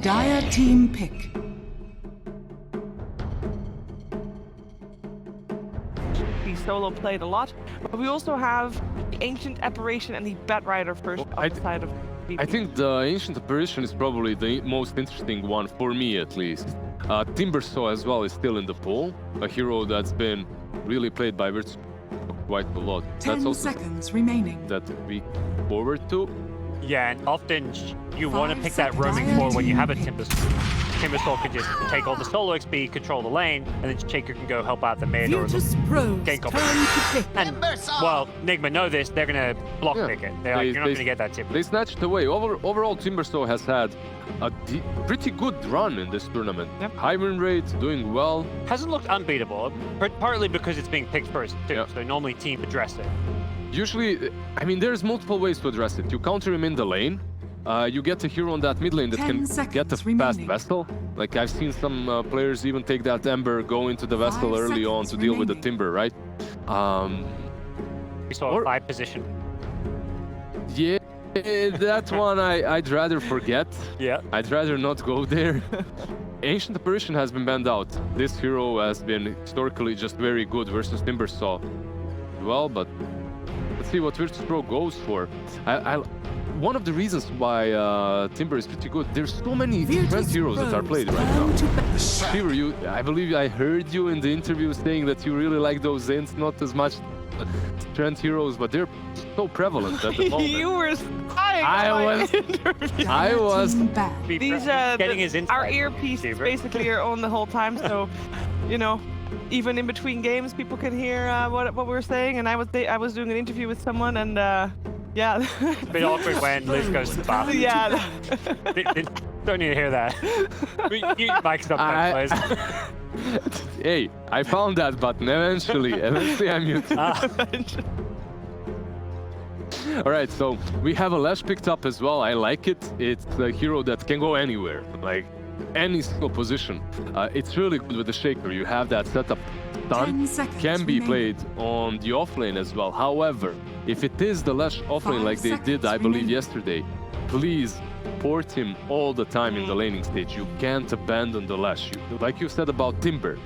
Dire team pick. He solo played a lot, but we also have the Ancient Apparition and the Bat Rider first on the side of BP. I think the Ancient Apparition is probably the most interesting one for me, at least. Timbersaw as well is still in the pool, a hero that's been really played by Virtus quite a lot. 10 that's also seconds remaining. that we forward to. Yeah, and often you want to 5 pick that seconds. roaming floor when you have a Timbersaw. Timbersaw can just take all the solo XP, control the lane, and then Shaker can go help out the mid or Virtus Pros gank turn off. to pick. And, well, Nigma know this, they're going to block pick it. They're like, you're not going to get that Timber. They snatched it away. Overall, Timbersaw has had a pretty good run in this tournament. Yep. High win rate, doing well. Hasn't looked unbeatable, partly because it's being picked first, too. Yeah. So normally team address it. Usually, I mean, there's multiple ways to address it. You counter him in the lane. You get a hero on that mid lane that 10 can get a seconds fast remaining. Vessel. Like, I've seen some players even take that Ember, go into the Vessel 5 early on to seconds deal with the remaining. Timber, right? We saw Or- a 5 position. Yeah, that one I'd rather forget. Yeah. I'd rather not go there. Ancient Apparition has been banned out. This hero has been historically just very good versus Timbersaw. Well, but let's see what Virtus Pro goes for. One of the reasons why Timber is pretty good, there's so many different heroes that are played right now. Shiver, I believe I heard you in the interview saying that you really like those Zints, not as much trend heroes, but they're so prevalent at the moment. You were spying I on my was- interview. I was... Back. These getting his our insight. earpiece Shiver. basically are on the whole time, so you know, even in between games, people can hear what we were saying. And I was doing an interview with someone, and yeah, It's a bit awkward when Liz goes to the bathroom. yeah. Don't need to hear that. You mic stop that, Liz. Hey, I found that button eventually. I muted. All right, so we have a Lash picked up as well. I like it. It's a hero that can go anywhere, like any single position. It's really good with the Shaker. You have that setup. 10 Stun seconds can be remaining. played on the offlane as well. However, if it is the Lash offlane 5 like they did, seconds I believe, remaining. yesterday, please port him all the time in the laning stage. You can't abandon the Lash. Like you said about Timber.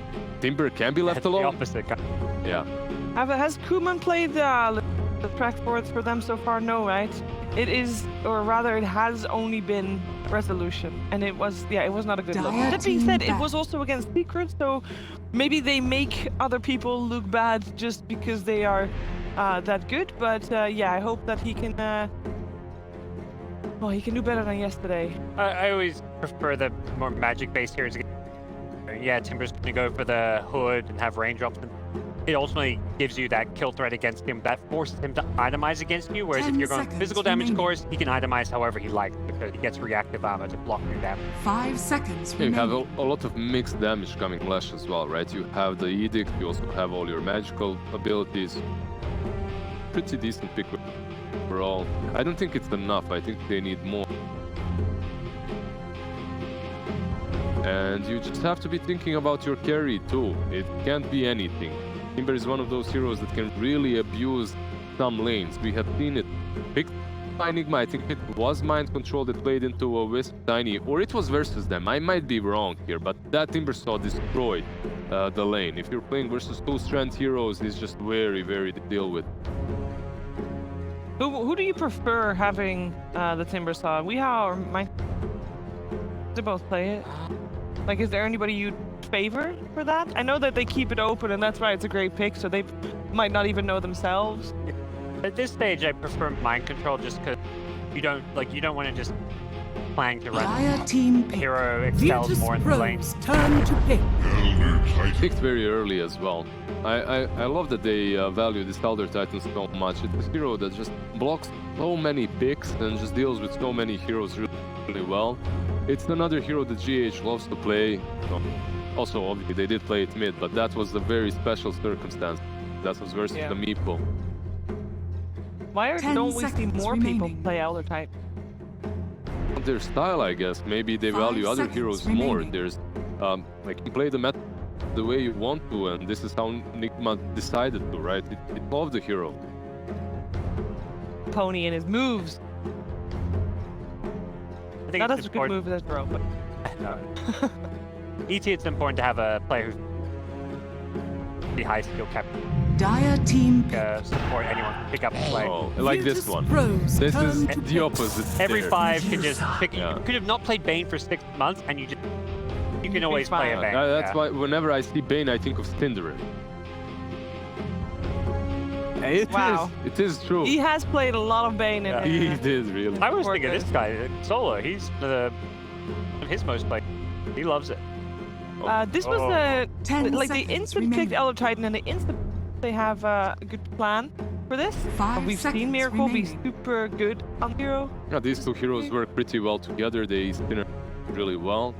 Timber can be left It's the alone. opposite. Yeah. Has Kuman played the track for them so far? No, right? It is, or rather, it has only been Resolution, and it was not a good look. Dire That being team said, it back. was also against Secret, so maybe they make other people look bad just because they are that good. But yeah, I hope that he can. Well, he can do better than yesterday. I always prefer the more magic-based heroes. Yeah, Timber's going to go for the hood and have raindrops. It ultimately gives you that kill threat against him that forces him to itemize against you. Whereas if 10 you're going seconds physical damage remaining. scores, he can itemize however he likes because he gets reactive armor to block your damage. 5 seconds You have remaining. a lot of mixed damage coming Lash as well, right? You have the Edict, you also have all your magical abilities. Pretty decent pick overall. I don't think it's enough, I think they need more. And you just have to be thinking about your carry too. It can't be anything. Timber is one of those heroes that can really abuse some lanes. We have seen it picked by Nigma. I think it was Mind Control that played into a Wisp Tiny, or it was versus them. I might be wrong here, but that Timbersaw destroyed the lane. If you're playing versus two strength heroes, it's just very, very to deal with. Who do you prefer having the Timbersaw? We have my to both play it. Like, is there anybody you'd favor for that? I know that they keep it open, and that's why it's a great pick. So they might not even know themselves. At this stage, I prefer mind control just because you don't want to just plan to run. Dire team pick. Hero excels Virtus more in the lane. Pros turn to pick. Picked very early as well. I love that they value this Elder Titan so much. It's a hero that just blocks so many picks and just deals with so many heroes really, really well. It's another hero that GH loves to play. Also, obviously, they did play it mid, but that was a very special circumstance. That was versus the Meeple. Why 10 don't we see seconds more people remaining. play Elder type? Their style, I guess. Maybe they 5 value other seconds heroes more. remaining. There's, like, you play the meta the way you want to, and this is how Nigma decided to, right? It loved the hero. Pony and his moves. I think Now it's that's a good important. move as well, but No. ET, it's important to have a player who's the high skill cap Dire team pick. support anyone can pick up and play. Oh, I like this Virtus one. Pros This turn is to the pick. opposite. Every there. 5 can just pick. Yeah. You could have not played Bane for 6 months, and you can always play a fine. Bane. That's yeah. why whenever I see Bane, I think of Stinderer. Wow. It is true. He has played a lot of Bane in Yeah. He did really. I was Poor thinking guy. this guy, Solo. He's his most played. He loves it. This was Oh. the 10 like they seconds instant picked remaining. Elder Titan and they instant they have a good plan for this. 5 We've seconds seen Miracle be remaining. super good on hero. Yeah, these two heroes work pretty well together. They spin really well.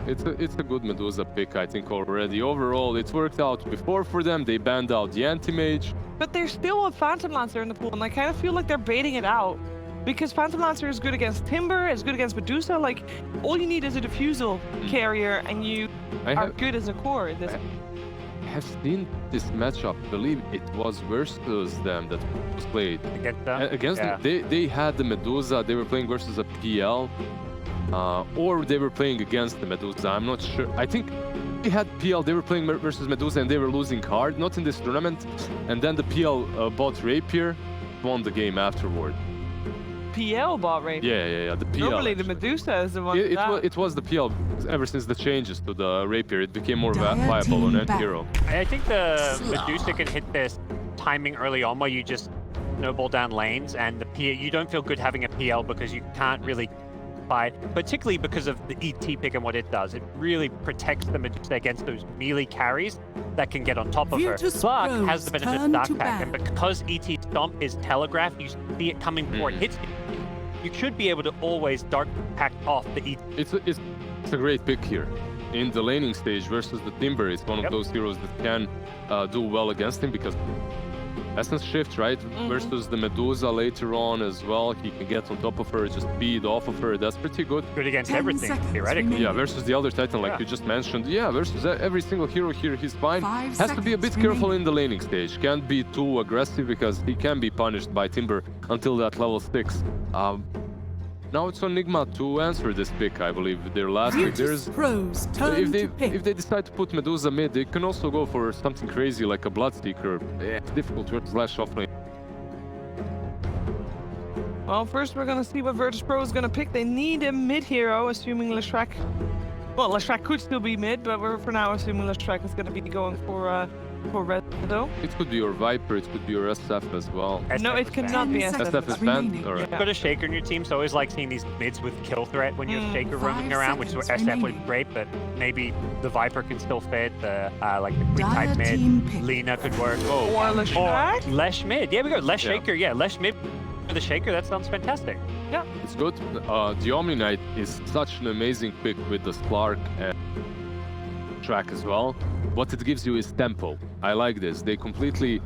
It's a good Medusa pick, I think, already. Overall, it worked out before for them. They banned out the anti-mage. But there's still a Phantom Lancer in the pool, and I kind of feel like they're baiting it out. Because Phantom Lancer is good against Timber, is good against Medusa. Like, all you need is a diffusal carrier, and you I are have, good as a core in this. have seen this matchup. I believe it was versus them that was played. Against them. Against yeah. them, they had the Medusa. They were playing versus a PL. Or they were playing against the Medusa. I'm not sure. I think they had PL. They were playing versus Medusa and they were losing hard. Not in this tournament. And then the PL bought Rapier, won the game afterward. PL bot rate. Yeah. The PL. Normally the actually. Medusa is the one. It was the PL ever since the changes to the Rapier. It became more Dire viable on team end back. hero. I think the Medusa can hit this timing early on where you just snowball down lanes, and the you don't feel good having a PL because you can't really fight, particularly because of the ET pick and what it does. It really protects the Medusa against those melee carries that can get on top of her. Virtus But Pros has the benefit of turn Dark to Pack, and ban. because ET Stomp is telegraphed, you see it coming before it hits you. You should be able to always Dark Pack off the ET. It's a great pick here. In the laning stage versus the Timber, it's one of Yep. those heroes that can do well against him because Essence Shift, right? Versus the Medusa later on as well. He can get on top of her, just beat off of her. That's pretty good. Good against 10 everything, seconds theoretically. remaining. Yeah, versus the Elder Titan, like Yeah. you just mentioned. Yeah, versus every single hero here, he's fine. 5 Has to be a bit seconds careful remaining. in the laning stage. Can't be too aggressive because he can be punished by Timber until that level 6. Now it's on Nigma to answer this pick, I believe. Their last pick. Virtus Pros turn If to pick. they decide to put Medusa mid, they can also go for something crazy like a Bloodseeker. It's difficult to slash offlane. Well, first we're gonna see what Virtus Pro is gonna pick. They need a mid hero, assuming Leshrac. Well, Leshrac could still be mid, but we're for now assuming Leshrac is gonna be going for Rezo. It could be your Viper, it could be your SF as well. No, it cannot be 10 SF. SF is seconds banned? remaining. Alright. Yeah. Got a Shaker in your team, so I always like seeing these mids with kill threat when you have Shaker roaming 5 around, which is where seconds SF would be remaining. great, but maybe the Viper can still fit, like the Queen Dire type mid, team pick. Lena could work. Or Leshrac. Or Lesh mid. Yeah, we go. Lesh Yeah. Shaker, yeah, Lesh mid for the Shaker, that sounds fantastic. It's good. The Omni Knight is such an amazing pick with the Slark and track as well. What it gives you is tempo. I like this. They completely...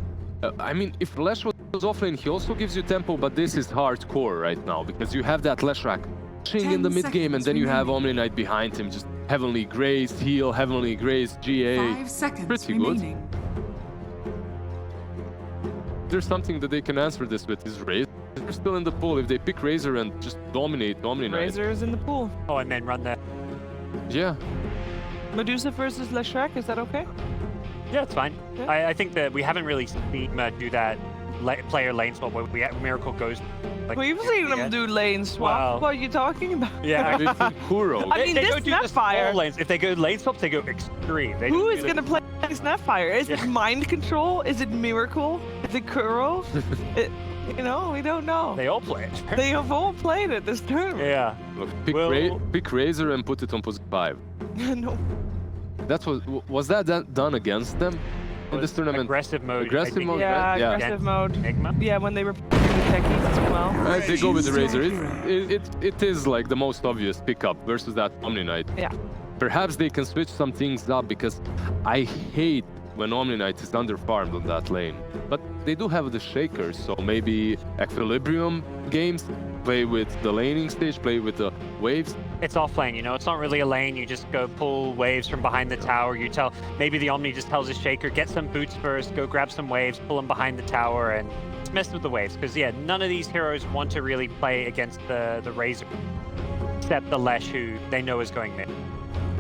I mean, if Lesh was offlane, he also gives you tempo, but this is hardcore right now because you have that Leshrac pushing in the 10 mid game and then you have seconds Omni Knight behind him. Just Heavenly Grace, heal, Heavenly Grace, GA. 5 seconds Pretty good. remaining. There's something that they can answer this with is Razor. They're still in the pool. If they pick Razor and just dominate Omni Knight. Razor is in the pool. Oh, and then run the... Yeah. Medusa versus Leshrac, is that okay? Yeah, it's fine. Yeah. I think that we haven't really seen do that player lane swap where Miracle goes... Like, We've seen them do lane swap. Wow. What are you talking about? Yeah, It's in Kuro. I mean, they this don't do the Snapfire- small lanes. If they go lane swaps, they go extreme. They Who don't is do the- gonna play Snapfire? Is Yeah. it Mind Control? Is it Miracle? Is it Kuro? You know, we don't know. They all play it. They have all played it this tournament. Yeah. Look, pick, Well- pick Razor and put it on position 5. No. That was that done against them in this tournament? Aggressive mode. I Aggressive think, mode, Yeah, right? Yeah. aggressive mode. Enigma. Yeah, when they were playing the techies as well. They go with the Choose Razor. your hero. It is like the most obvious pickup versus that Omni Knight. Yeah. Perhaps they can switch some things up because I hate when Omni Knight is under-farmed on that lane. But they do have the Shakers, so maybe Equilibrium games, play with the laning stage, play with the waves. It's off lane, you know, it's not really a lane. You just go pull waves from behind the tower. You tell, maybe the Omni just tells his Shaker, get some boots first, go grab some waves, pull them behind the tower, and just mess with the waves. Because, yeah, none of these heroes want to really play against the Razor. except the Lesh, who they know is going mid.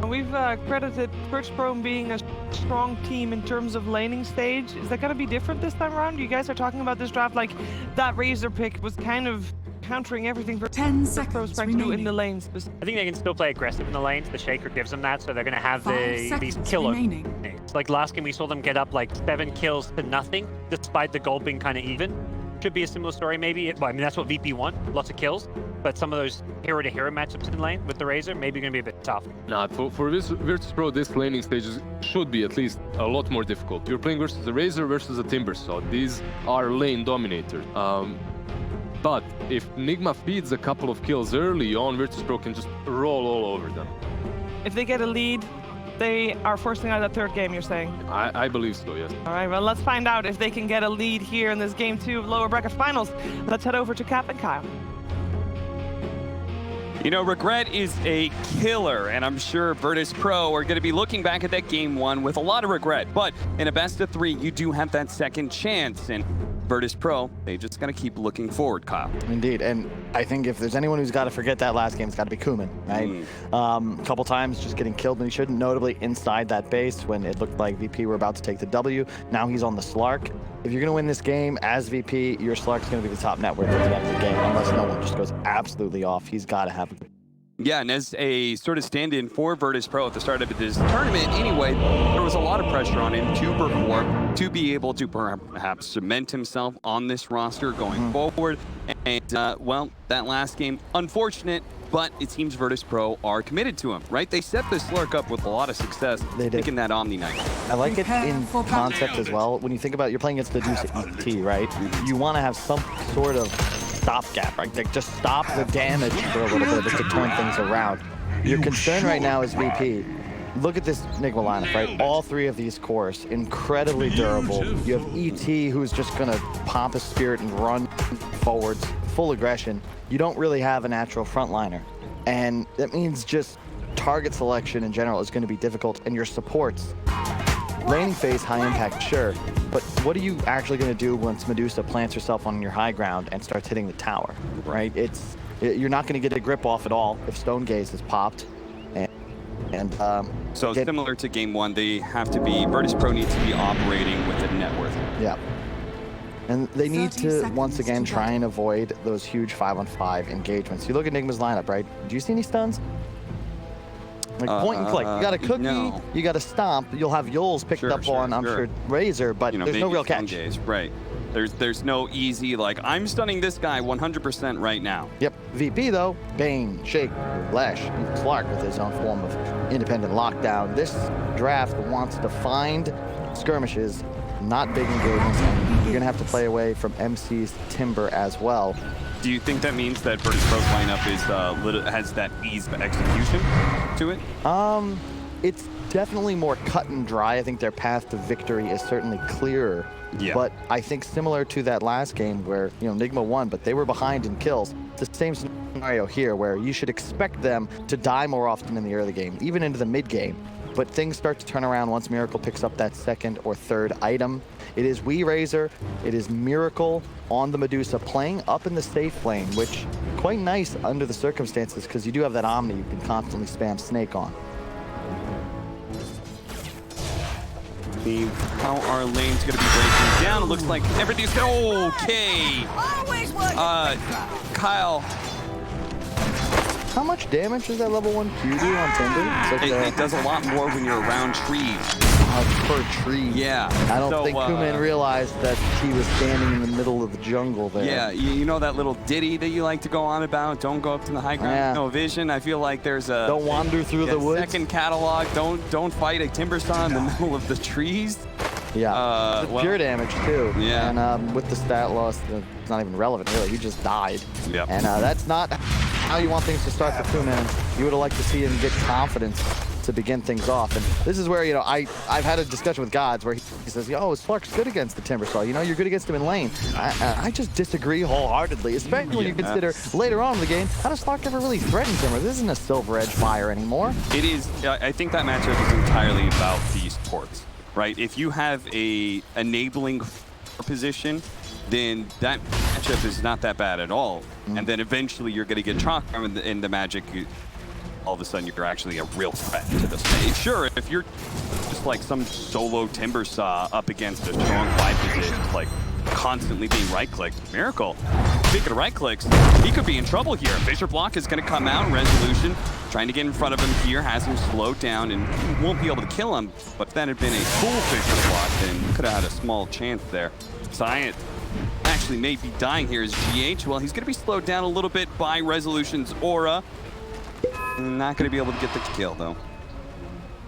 We've credited Pro being a strong team in terms of laning stage. Is that going to be different this time around? You guys are talking about this draft like that Razor pick was kind of countering everything for 10 Pro's seconds trying to do in remaining. the lanes. I think they can still play aggressive in the lanes. The Shaker gives them that, so they're going to have 5 these seconds killer remaining. things. Like last game, we saw them get up like 7 kills to nothing, despite the gold being kind of even. Should be a similar story, maybe. Well, I mean, that's what VP want, lots of kills. But some of those hero-to-hero matchups in lane with the Razor, maybe going to be a bit tough. Nah, for this Virtus.pro, this laning stage should be at least a lot more difficult. You're playing versus a Razor versus a Timbersaw. These are lane dominators. But if Nigma feeds a couple of kills early on, Virtus.pro can just roll all over them. If they get a lead, they are forcing out that third game, you're saying? I believe so, yes. All right, well, let's find out if they can get a lead here in this game 2 of lower bracket finals. Let's head over to Cap and Kyle. You know, regret is a killer, and I'm sure Virtus.pro are going to be looking back at that game 1 with a lot of regret. But in a best of 3, you do have that second chance, and Virtus.pro, they just got to keep looking forward, Kyle. Indeed, and I think if there's anyone who's got to forget that last game, it's got to be Kuman, right? A couple times just getting killed when he shouldn't, notably inside that base when it looked like VP were about to take the W. Now he's on the Slark. If you're going to win this game as VP, your Slark's going to be the top network at the end of the game, unless no one just goes absolutely off. He's got to have a Yeah, and as a sort of stand-in for Virtus.pro at the start of this tournament anyway, there was a lot of pressure on him to perform, to be able to perhaps cement himself on this roster going forward. And, well, that last game, unfortunate, but it seems Virtus.pro are committed to him, right? They set this Slark up with a lot of success, They did. making that Omni Knight. I like it in concept as well. When you think about, you're playing against the Deuce ET, right? You want to have some sort of stopgap, right? Like just stop the damage for a little bit just to turn things around. Your concern right now is VP. Look at this Nigma lineup, right? All 3 of these cores, incredibly durable. You have ET, who's just gonna pop his spirit and run forwards, full aggression. You don't really have a natural frontliner. And that means just target selection in general is gonna be difficult, and your supports. Laning phase, high impact, sure, but what are you actually going to do once Medusa plants herself on your high ground and starts hitting the tower, right? You're not going to get a grip off at all if Stone Gaze is popped. So similar to game 1, they have to be, Virtus.pro needs to be operating with a net worth. Yeah. And they need 30 to, seconds once again, to try and avoid those huge 5-on-5 engagements. You look at Nigma's lineup, right? Do you see any stuns? Like point and click. You got a cookie, no. you got a stomp. You'll have Yoles picked up on, I'm sure, Razor, but there's no real catch. Gaze, right. There's no easy, like, I'm stunning this guy 100% right now. Yep. VP, though, Bane, Shake, Lash, even Slark with his own form of independent lockdown. This draft wants to find skirmishes, not big engagements, and you're going to have to play away from MC's Timber as well. Do you think that means that Virtus.pro's lineup is has that ease of execution to it? It's definitely more cut and dry. I think their path to victory is certainly clearer. Yeah. But I think similar to that last game where, Nigma won, but they were behind in kills. It's the same scenario here where you should expect them to die more often in the early game, even into the mid game. But things start to turn around once Miracle picks up that second or third item. It is Razor, it is Miracle on the Medusa playing up in the safe lane, which quite nice under the circumstances because you do have that Omni you can constantly spam Snake on. How our lane's gonna be breaking down. It looks like everything's okay. Kyle, How much damage does that level 1 Q do on Timber? It's like it does a lot more when you're around trees. per tree. Yeah. I don't think Kuman realized that he was standing in the middle of the jungle there. Yeah, you know that little ditty that you like to go on about? Don't go up to the high ground, Yeah. no vision. I feel like there's a... Don't wander through the woods. Second catalog, don't fight a Timbersaw in the middle of the trees. Yeah, it's pure damage too. Yeah. And with the stat loss, it's not even relevant really. He just died. Yep. And that's not how you want things to start for Kuman. You would have liked to see him get confidence to begin things off. And this is where, I've had a discussion with Gods where he says, Slark's good against the Timbersaw. You're good against him in lane. I just disagree wholeheartedly, especially when you consider later on in the game, how does Slark ever really threaten Timber? This isn't a Silver Edge fire anymore. It is. I think that matchup is entirely about these ports, right? If you have a enabling position, then that matchup is not that bad at all. And then eventually you're going to get chalked in the Magic. All of a sudden you're actually a real threat to the stage. Sure, if you're just like some solo Timber Saw up against a strong 5 position, like constantly being right-clicked, Miracle. Speaking of right-clicks, he could be in trouble here. Fissure Block is going to come out. Resolution trying to get in front of him here, has him slowed down and won't be able to kill him. But if that had been a full Fissure Block, then could have had a small chance there. Science actually may be dying here as GH. Well, he's going to be slowed down a little bit by Resolution's aura. Not going to be able to get the kill, though.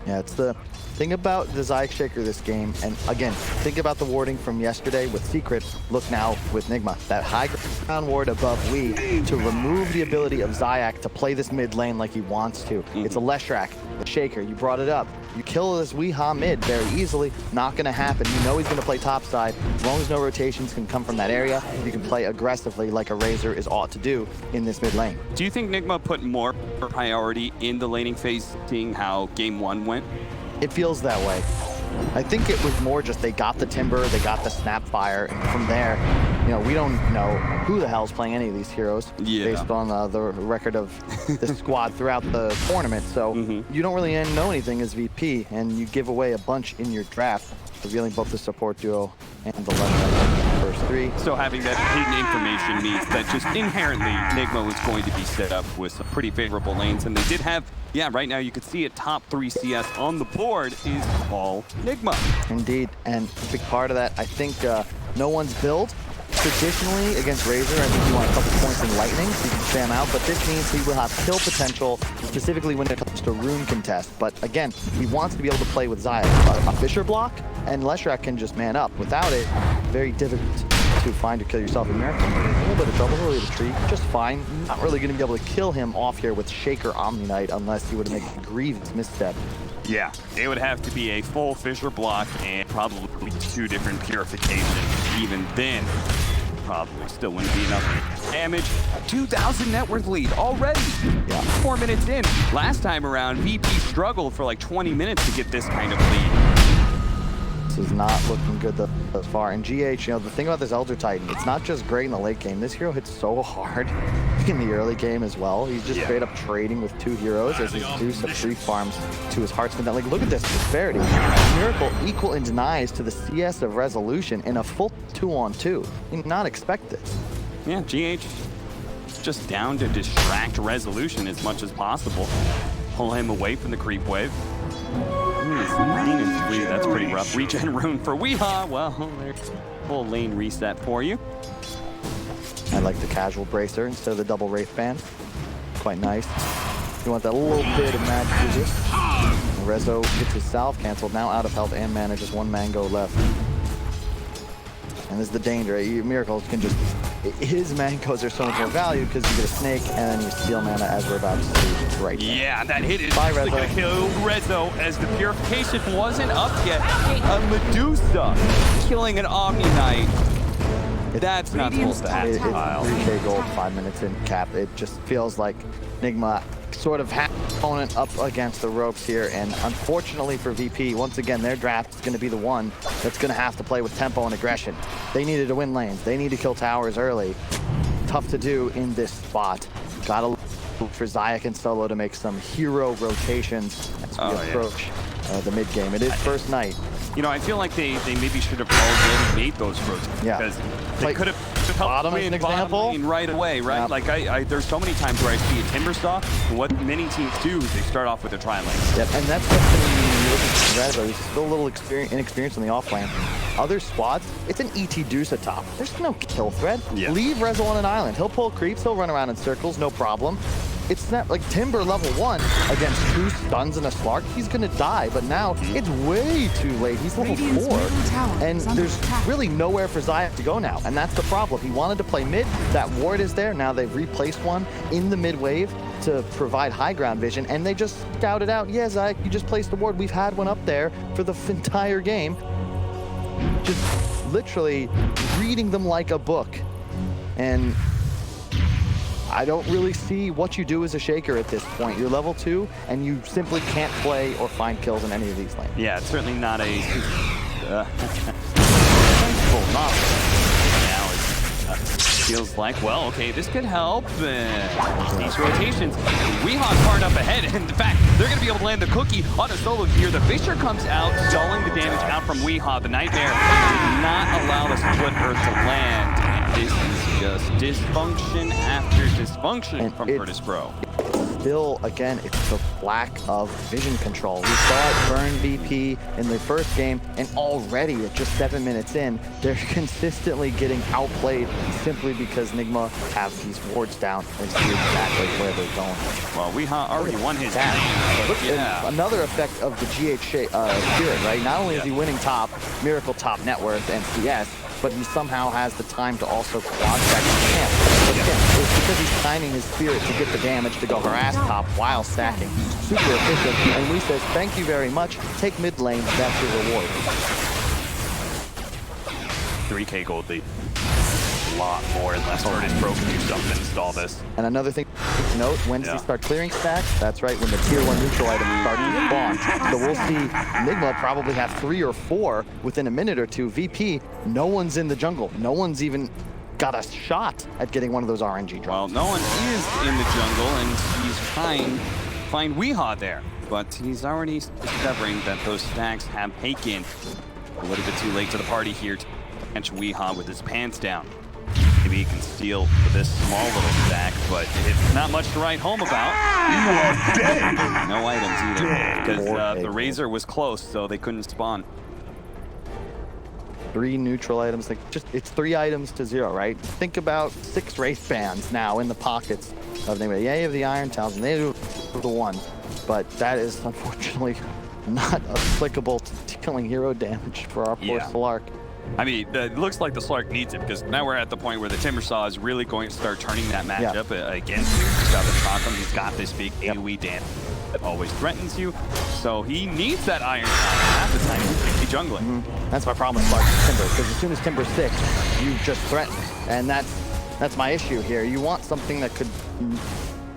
Yeah, it's the thing about the Zayak Shaker this game, and again, think about the warding from yesterday with Secret, look now with Nigma. That high ground ward above Wii to remove the ability of Zayak to play this mid lane like he wants to. It's a Leshrac, the Shaker, you brought it up. You kill this Weehaw mid very easily, not gonna happen. You know he's gonna play top side. As long as no rotations can come from that area, you can play aggressively like a Razor is ought to do in this mid lane. Do you think Nigma put more priority in the laning phase, seeing how game 1 went? It feels that way. I think it was more just they got the Timber, they got the Snapfire, and from there, you know, we don't know who the hell's playing any of these heroes based on the record of the squad throughout the tournament. So you don't really know anything as VP, and you give away a bunch in your draft, revealing both the support duo and the left first 3. So having that hidden information means that just inherently Nigma was going to be set up with some pretty favorable lanes, and they did have, yeah, right now you could see it, top 3 CS on the board is all Nigma. Indeed, and a big part of that, I think no one's build. Traditionally, against Razor, I think you want a couple points in Lightning so you can spam out, but this means he will have kill potential, specifically when it comes to rune contest. But again, he wants to be able to play with Zayak. A Fissure Block, and Leshrac can just man up. Without it, very difficult to find or kill yourself in Miracle. A little bit of trouble, really the tree, just fine. Not really going to be able to kill him off here with Shaker Omni Knight unless he would make a grievous misstep. Yeah, it would have to be a full Fissure Block and probably 2 different purifications. Even then, probably still wouldn't be enough damage. 2,000 net worth lead already. Yeah. 4 minutes in. Last time around, VP struggled for like 20 minutes to get this kind of lead. This is not looking good thus far. And GH, you know, the thing about this Elder Titan, it's not just great in the late game. This hero hits so hard in the early game as well. He's just straight up trading with 2 heroes as his Deuce of 3 farms to his Heart's Content. Like, look at this disparity. Miracle equal in denies to the CS of Resolution in a full 2-on-2. You did not expect this. Yeah, GH just down to distract Resolution as much as possible. Pull him away from the creep wave. He's 9-3, that's pretty rough. Regen rune for Weehaw. Well, there's a full lane reset for you. I like the casual bracer instead of the double Wraith Band. Quite nice. You want that little bit of magic resist. Rezo gets his salve canceled, now out of health and mana, just 1 mango left. And this is the danger. Miracles can just, his mangoes are so much more value because you get a snake and then you steal mana as we're about to see right now. Yeah, that hit is Bye, going to kill Rezo as the purification wasn't up yet. A Medusa killing an Omni Knight. That's not supposed to happen. It's 3K gold, 5 minutes in cap. It just feels like Nigma sort of had opponent up against the ropes here, and unfortunately for VP, once again, their draft is going to be the one that's going to have to play with tempo and aggression. They needed to win lanes. They need to kill towers early. Tough to do in this spot. Gotta look for Zayak and Solo to make some hero rotations as we approach the mid game. It is first night. You know, I feel like they maybe should have already made those rotations. Yeah. Because they could have helped bottom win as an example bottom lane right away, right? Yep. Like, there's so many times where I see a Timber Saw, and what many teams do is they start off with a tri-lane. Yep, and that's what's going to be when you look at Rezo. He's still a little inexperienced on the off-lane. Other squads, it's an ET Deuce atop. There's no kill threat. Yeah. Leave Rezo on an island. He'll pull creeps, he'll run around in circles, no problem. It's not like Timber level 1 against 2 stuns and a Slark. He's gonna die, but now it's way too late. He's level 4, and there's really nowhere for Zayak to go now, and that's the problem. He wanted to play mid. That ward is there. Now they've replaced one in the mid wave to provide high ground vision, and they just scouted out, yeah, Zayak, you just placed the ward. We've had one up there for the entire game. Just literally reading them like a book. And I don't really see what you do as a Shaker at this point. You're level 2, and you simply can't play or find kills in any of these lanes. Yeah, it's certainly not a full novel. Now it's feels like, well, okay, this could help. These rotations. Weehaw hard up ahead, and in fact, they're going to be able to land the cookie on a solo here. The Fisher comes out, stalling the damage out from Weehaw. The Nightmare did not allow the split earth to land. And this is just dysfunction after dysfunction from Virtus Pro. Still, again, it's the lack of vision control. We saw it burn VP in their first game, and already at just 7 minutes in, they're consistently getting outplayed simply because Nigma have these wards down and see exactly where they're going. Well, Weehaw already won his That. game. Yeah. Another effect of the GH Spirit, right? Not only is he winning top, Miracle top net worth and CS, but he somehow has the time to also quad check his camp. But again, it's because he's timing his Spirit to get the damage to go harass top while stacking. Super efficient, and Lee says, thank you very much, take mid lane, that's your reward. 3K gold lead. A lot more unless Virtus Pro can do something to install this. And another thing to note, when does he start clearing stacks? That's right, when the tier 1 neutral items start to spawn. So we'll see Nigma probably have 3 or 4 within a minute or two. VP, no one's in the jungle. No one's even got a shot at getting one of those RNG drops. Well, no one is in the jungle, and he's trying to find Weehaw there. But he's already discovering that those stacks have taken a little bit too late to the party here to catch Weehaw with his pants down. Maybe he can steal this small little stack, but it's not much to write home about. No items either, because the Razor was close, so they couldn't spawn. 3 neutral items, like it's 3 items to 0, right? Think about 6 Wraith Bands now in the pockets of Nigma. Yeah, you have the Iron Talons, and they do the 1, but that is unfortunately not applicable to dealing hero damage for our poor Slark. I mean, it looks like the Slark needs it, because now we're at the point where the Timbersaw is really going to start turning that matchup against you. He's got the Chakram, he's got this big AoE damage that always threatens you. So he needs that Iron Talon half the time to be jungling. That's my problem with Slark and Timber, because as soon as Timber's 6, you just threaten. And that's my issue here. You want something that could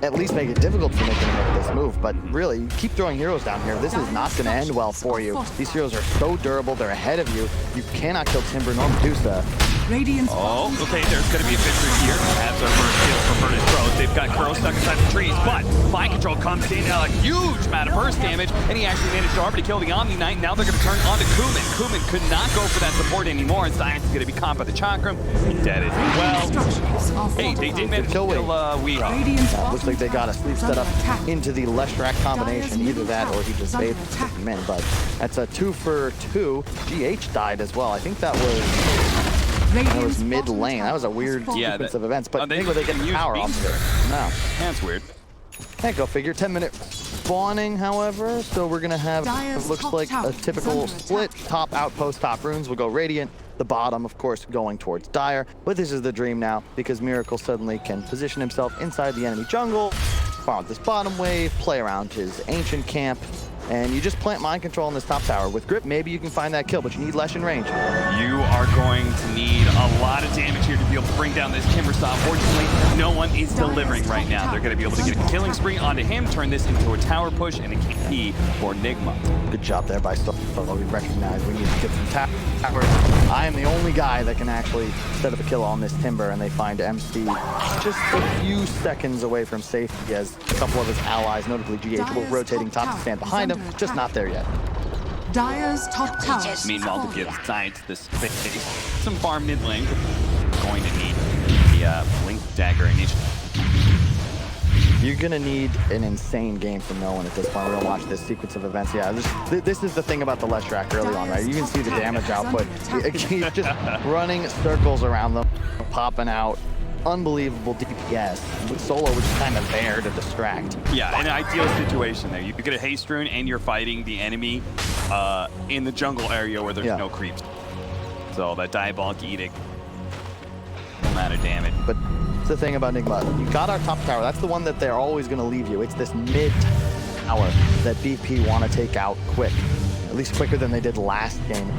at least make it difficult for Nigma to make this move, but really, you keep throwing heroes down here. This is not going to end well for you. These heroes are so durable, they're ahead of you. You cannot kill Timber nor Medusa. Oh, okay, there's going to be a Fisher here. That's our first kill for Virtus Pro. They've got Crow stuck inside the trees, but Fine Control comes in a huge amount of burst damage, and he actually managed to already kill the Omni Knight. Now they're going to turn on to Kuman. Kuman could not go for that support anymore, and Science is going to be caught by the Chakram. Dead as well. Hey, they did manage to kill Weehaw. Looks like they got a sleep set up into the Leshrac combination. Either that or he just saved him in, but that's a 2 for 2. GH died as well. I think that was mid lane. That was a weird sequence of events, but they get the power off of it. No. That's weird. Can't go figure. 10-minute spawning, however, so we're gonna have what looks like a typical split. Top outpost, top runes will go Radiant. The bottom, of course, going towards Dire. But this is the dream now, because Miracle suddenly can position himself inside the enemy jungle, farm this bottom wave, play around his ancient camp, and you just plant mind control in this top tower. With Grip, maybe you can find that kill, but you need Lesh in range. You are going to need a lot of damage here to be able to bring down this Timbersaw. Fortunately, no one is delivering right now. They're going to be able to get a killing spree onto him, turn this into a tower push, and a key for Nigma. Good job there by Solo. We recognize we need to get some towers. I am the only guy that can actually set up a kill on this Timber, and they find MC just a few seconds away from safety as a couple of his allies, notably GH, were rotating top to stand behind him. Just not there yet. Dire's top tower. Meanwhile, to give Science this space, some farm mid lane. Going to need the Blink Dagger initiative. You're gonna need an insane game from no one at this point. We're gonna watch this sequence of events. Yeah, this is the thing about the Leshrac early on, right? You can see the damage output. He's just running circles around them, popping out. Unbelievable DPS with Solo, which is kind of there to distract. Yeah, an ideal situation there. You get a haste rune and you're fighting the enemy in the jungle area where there's no creeps. So that Diabolic Edict, no amount of damage. But the thing about Nigma, you got our top tower. That's the one that they're always going to leave you. It's this mid tower that BP want to take out quick, at least quicker than they did last game.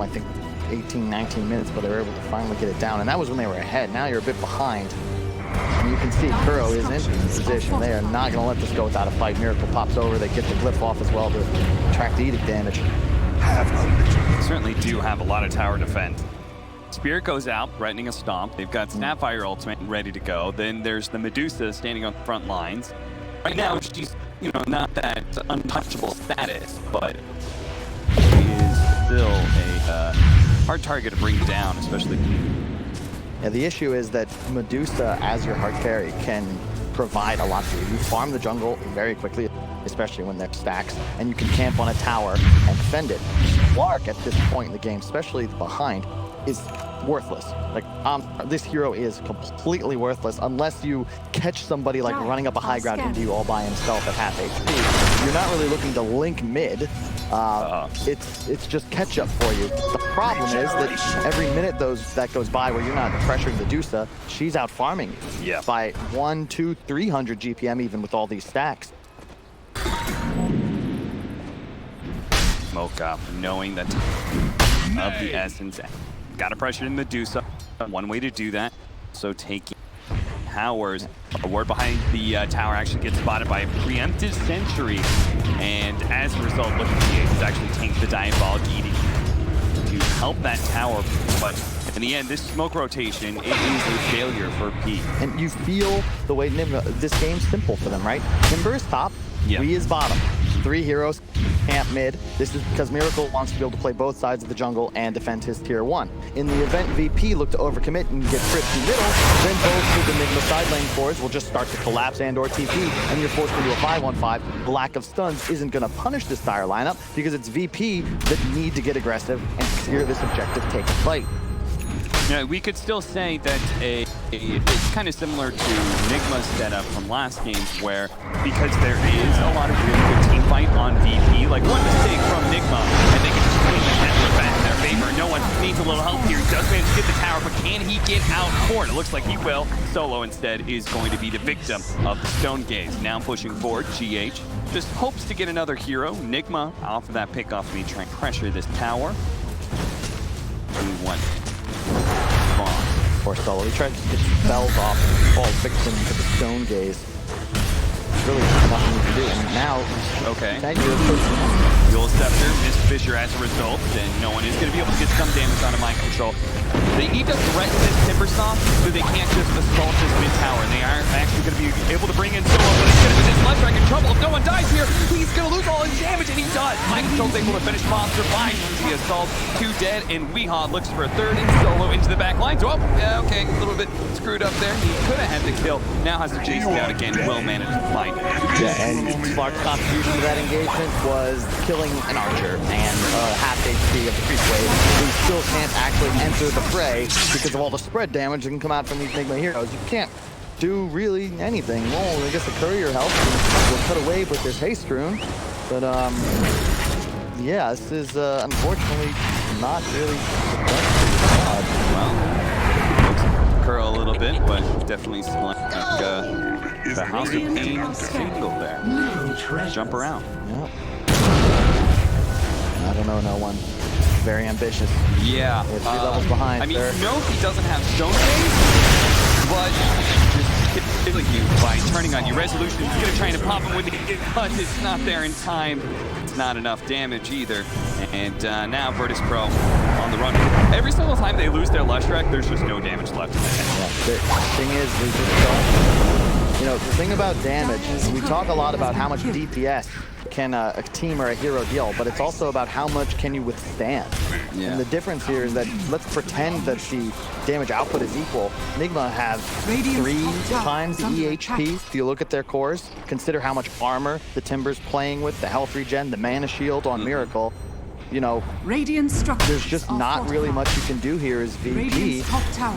I think 18, 19 minutes, but they were able to finally get it down. And that was when they were ahead. Now you're a bit behind. And you can see Kuro is in position. They are not going to let this go without a fight. Miracle pops over. They get the glyph off as well to track the Edict damage. They certainly do have a lot of tower defense. Spirit goes out, threatening a stomp. They've got Snapfire ultimate ready to go. Then there's the Medusa standing on the front lines. Right now, she's, you know, not that untouchable status, but she is still a hard target to bring down, especially. Yeah, the issue is that Medusa, as your hard carry, can provide a lot to you. You farm the jungle very quickly, especially when there's stacks, and you can camp on a tower and defend it. Clark, at this point in the game, especially behind, is worthless. Like, this hero is completely worthless unless you catch somebody like running up a high ground into you all by himself at half HP. You're not really looking to link mid. It's just catch up for you. The problem is that every minute that goes by where you're not pressuring the Medusa, she's out farming by 100, 200, 300 GPM even with all these stacks. Smoke up, knowing that of the essence. Got to pressure in Medusa. One way to do that. So taking towers. A ward behind the tower actually gets spotted by a preemptive sentry. And as a result, looking at the Aces actually tank the Diabolic Eating to help that tower. But in the end, this smoke rotation, it is a failure for P. And you feel the way Nigma, this game's simple for them, right? Timber is top, we is bottom. 3 heroes, camp mid. This is because Miracle wants to be able to play both sides of the jungle and defend his tier 1. In the event VP look to overcommit and get tripped in middle, then both of the Nigma side lane cores will just start to collapse and or TP, and you're forced into a 5-on-5. The lack of stuns isn't going to punish this dire lineup because it's VP that need to get aggressive and secure this objective, take a fight. Now, we could still say that it's kind of similar to Nigma's setup from last game, where because there is a lot of really good team fight on VP, like one mistake from Nigma, and they can just swing the handler back in their favor. No one needs a little help here. He does manage to get the tower, but can he get out court? It looks like he will. Solo instead is going to be the victim of the Stone Gaze. Now pushing forward, GH just hopes to get another hero. Nigma off of that pick off me, trying to pressure this tower. 2-1. Poor Solo. He tried to get spells off and fall victim to the Stone Gaze. Really nothing you can do. And now, Dual Scepter, missed Fisher as a result, and no one is going to be able to get some damage out of mind control. They need to threaten this Timbersaw so they can't just assault this mid tower. And they are actually going to be able to bring in Solo, but it's going to be this Left in trouble. If no one dies here, he's going to lose all his damage, and he does. Mind control's able to finish Monster fine. The assault, 2 dead, and Weehaw looks for a third, and Solo into the back line. So, yeah, okay, a little bit screwed up there. He could have had the kill. Now has to chase it out again. Will manage to fight. Yeah, and Clark's contribution to that engagement was killing an archer and half HP of the creep wave, who still can't actually enter the fray because of all the spread damage that can come out from these Nigma heroes. You can't do really anything. Well, I guess the courier helps and will cut a wave with this haste rune. But yeah, this is unfortunately not really the best. Well, curl a little bit, but definitely select the House of Pain single there. Jump around. Yep. I don't know, no one. Very ambitious. Yeah. We're 3 levels behind. I mean, sir. no, he doesn't have Stone Gaze, but just killing you by turning on you. Resolution is going to try to pop him with it, but it's not there in time. It's not enough damage either. And now Virtus Pro on the run. Every single time they lose their Leshrac, there's just no damage left in the head. Yeah, the thing is, we just don't. You know, the thing about damage, we talk a lot about how much DPS can a team or a hero deal, but it's also about how much can you withstand. Yeah. And the difference here is that let's pretend that the damage output is equal. Nigma have 3 times the EHP. If you look at their cores, consider how much armor the Timber's playing with, the health regen, the mana shield on Miracle. You know, there's just not really much you can do here as VP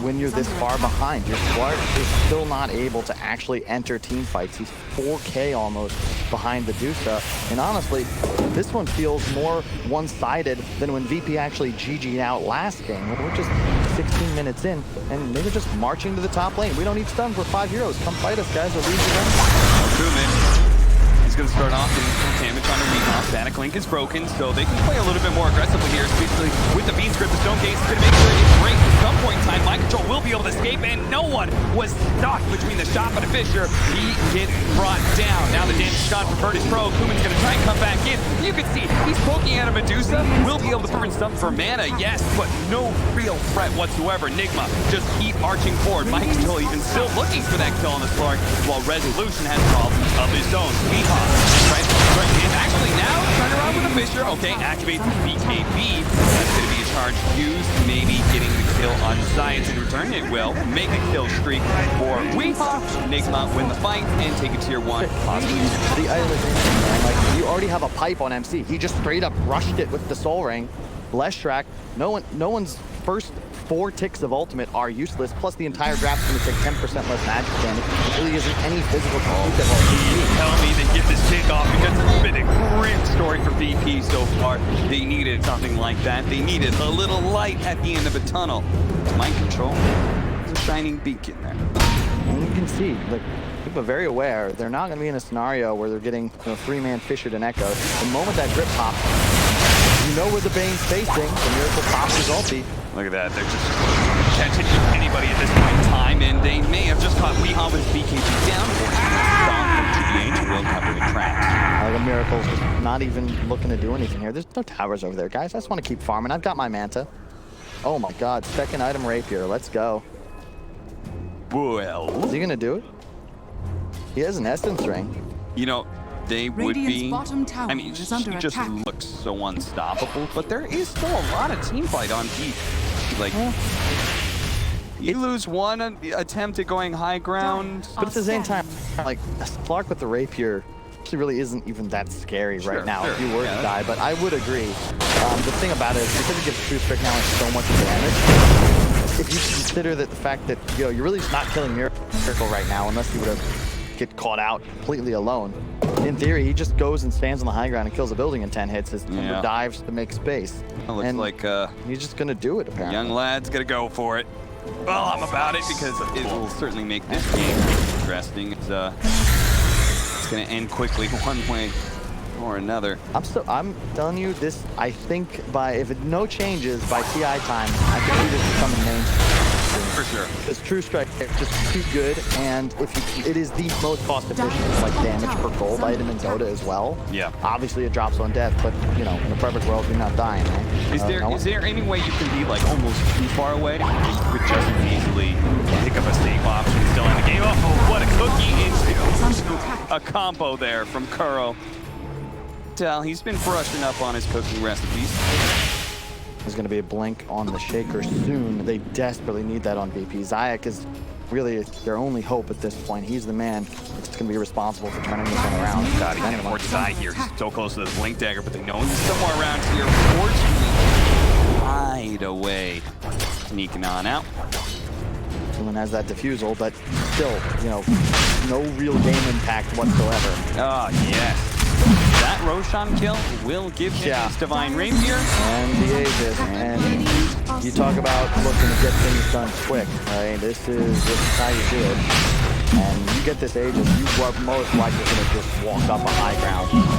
when you're this far behind. Your Clark is still not able to actually enter team fights. He's 4K almost behind the Medusa. And honestly, this one feels more one-sided than when VP actually GG'd out last game. We're just 16 minutes in, and they're just marching to the top lane. We don't need stuns. We're 5 heroes. Come fight us, guys. We'll leave you then. He's going to start off getting some damage damage on the Weehaw. Static Link is broken, so they can play a little bit more aggressively here, especially with the Bean Script. The Stone Gaze is going to make sure it breaks at some point in time. Mind Control will be able to escape, and no one was stuck between the shop and the Fisher. He gets brought down. Now the damage shot from Virtus Pro. Kuman's going to try and come back in. You can see he's poking at a Medusa. Will be able to burn some for mana, yes, but no real threat whatsoever. Nigma just keep marching forward. Mind Control even still looking for that kill on the Slark, while Resolution has problems of his own. Weehaw, right, is actually now turn around with a Fisher. Okay, activates the BKB. That's going to be a charge used, maybe getting the kill on Science in return. It will make a kill streak for Weehaw. Nigma win the fight and take a tier 1. The item is interesting, man. Like, you already have a pipe on MC. He just straight up rushed it with the Soul Ring. Leshrac, no one's first 4 ticks of ultimate are useless, plus the entire draft's going to take 10% less magic damage. There really isn't any physical defense at all. Tell me they get this kick off, because it's been a grim story for VP so far. They needed something like that. They needed a little light at the end of a tunnel. Mind Control is a shining beacon there. And you can see, like, people are very aware they're not going to be in a scenario where they're getting 3-man Fishered and Echo. The moment that grip pops, you know where the Bane's facing. The Miracle pops his ulti. Look at that. They're just catching anybody at this point in time, and they may have just caught Weehaw with BKB down. Will cover the tracks. Like a Miracle's just not even looking to do anything here. There's no towers over there, guys. I just want to keep farming. I've got my Manta. Oh my god, second item Rapier. Let's go. Well, is he going to do it? He has an Essence Ring. You know, they would be, bottom tower I mean, is he under just attack. looks so unstoppable, but there is still a lot of team fight on Pete. Like, you lose one attempt at going high ground. But at the same time, like, a Slark with the Rapier actually really isn't even that scary right now if you were to die, but I would agree. The thing about it is, because it gives True Strike now so much damage, if you consider that the fact that, you're really not killing Miracle right now, unless you would have get caught out completely alone. In theory, he just goes and stands on the high ground and kills a building in 10 hits as Timber dives to make space. It looks like he's just gonna do it, apparently. Young lad's gonna go for it. Well, I'm about it because it will certainly make this game interesting. It's gonna end quickly one way or another. I'm telling you this. I think no changes by TI time, I can see this becoming mainstream. For sure. Because True Strike is just too good, and it is the most cost-efficient like damage per gold item in Dota as well. Yeah. Obviously, it drops on death, but in the perfect world, you're not dying, right? Is there any way you can be like almost too far away? You could just easily pick up a safe option still in the game. Oh, what a cookie into a combo there from Kuro. He's been brushing up on his cooking recipes. There's going to be a blink on the Shaker soon. They desperately need that on VP. Zayak is really their only hope at this point. He's the man that's going to be responsible for turning this one around. God, he can't afford to die here. He's so close to the Blink Dagger, but they know he's somewhere around here. Fortunately, hide away. Sneaking on out. Kuman has that defusal, but still, no real game impact whatsoever. Oh, yes. That Roshan kill will give him his Divine Rapier. And the Aegis. And you talk about looking to get things done quick, right? This is how you do it. And you get this Aegis, you are most likely going to just walk up a high ground.